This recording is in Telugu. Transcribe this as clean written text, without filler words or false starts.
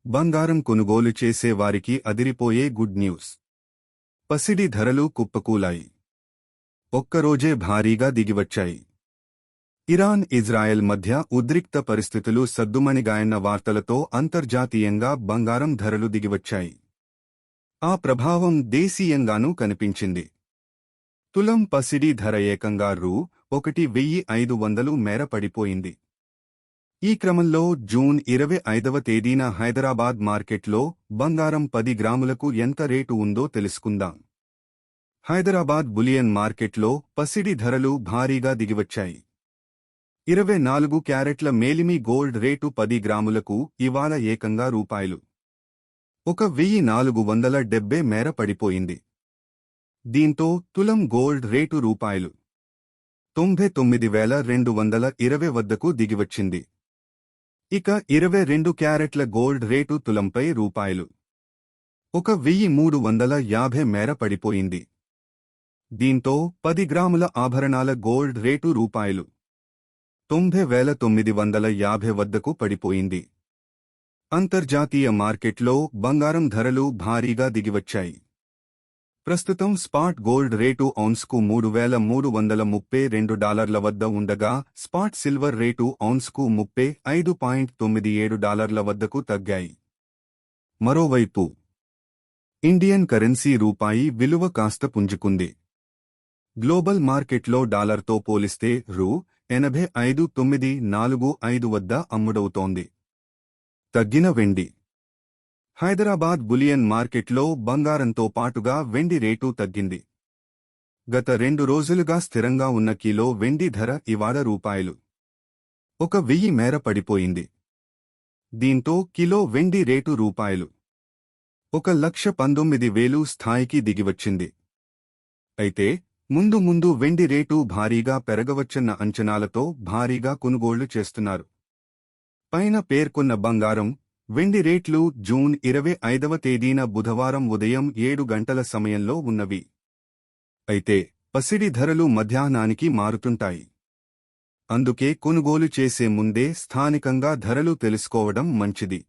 బంగారం కొనుగోలు చేసే వారికి అదిరిపోయే గుడ్ న్యూస్. పసిడి ధరలు కుప్పకూలాయి. ఒక్కరోజే భారీగా దిగివచ్చాయి. ఇరాన్ ఇజ్రాయెల్ మధ్య ఉద్రిక్త పరిస్థితులు సద్దుమణిగాయన్న వార్తలతో అంతర్జాతీయంగా బంగారం ధరలు దిగివచ్చాయి. ఆ ప్రభావం దేశీయంగానూ కనిపించింది. తులం పసిడి ధర ఏకంగా రూ. 1,500 మేర పడిపోయింది. ఈ క్రమంలో జూన్ 25వ తేదీన హైదరాబాద్ మార్కెట్లో బంగారం 10 గ్రాములకు ఎంత రేటు ఉందో తెలుసుకుందాం. హైదరాబాద్ బులియన్ మార్కెట్లో పసిడి ధరలు భారీగా దిగివచ్చాయి. 24 క్యారెట్ల మేలిమి గోల్డ్ రేటు 10 గ్రాములకు ఇవాళ ఏకంగా రూ. 1,470 మేర పడిపోయింది. దీంతో తులం గోల్డ్ రేటు రూ. 99,220 వద్దకు దిగివచ్చింది. ఇక 22 క్యారెట్ల గోల్డ్ రేటు తులంపై రూ. 1,350 మేర పడిపోయింది. దీంతో 10 గ్రాముల ఆభరణాల గోల్డ్ రేటు రూ. 90,950 వద్దకు పడిపోయింది. అంతర్జాతీయ మార్కెట్లో బంగారం ధరలు భారీగా దిగివచ్చాయి. ప్రస్తుతం స్పాట్ గోల్డ్ రేటు ఔన్స్కు $3,332 వద్ద ఉండగా స్పాట్ సిల్వర్ రేటు ఔన్స్కు $35.97 వద్దకు తగ్గాయి. మరోవైపు ఇండియన్ కరెన్సీ రూపాయి విలువ కాస్త పుంజుకుంది. గ్లోబల్ మార్కెట్లో డాలర్తో పోలిస్తే రూ. 85.945 వద్ద అమ్ముడవుతోంది. తగ్గిన వెండి. హైదరాబాద్ బులియన్ మార్కెట్లో బంగారంతో పాటుగా వెండి రేటు తగ్గింది. గత 2 రోజులుగా స్థిరంగా ఉన్న కిలో వెండి ధర ఇవాళ రూ. 1,000 మేర పడిపోయింది. దీంతో కిలో వెండి రేటు రూ. 1,19,000 స్థాయికి దిగివచ్చింది. అయితే ముందు ముందు వెండి రేటు భారీగా పెరగవచ్చన్న అంచనాలతో భారీగా కొనుగోళ్లు చేస్తున్నారు. పైన పేర్కొన్న బంగారం, వెండి రేట్లు జూన్ 25వ తేదీన బుధవారం ఉదయం 7 గంటల సమయంలో ఉన్నవి. అయితే పసిడి ధరలు మధ్యాహ్నానికి మారుతుంటాయి. అందుకే కొనుగోలు చేసే ముందే స్థానికంగా ధరలు తెలుసుకోవడం మంచిది.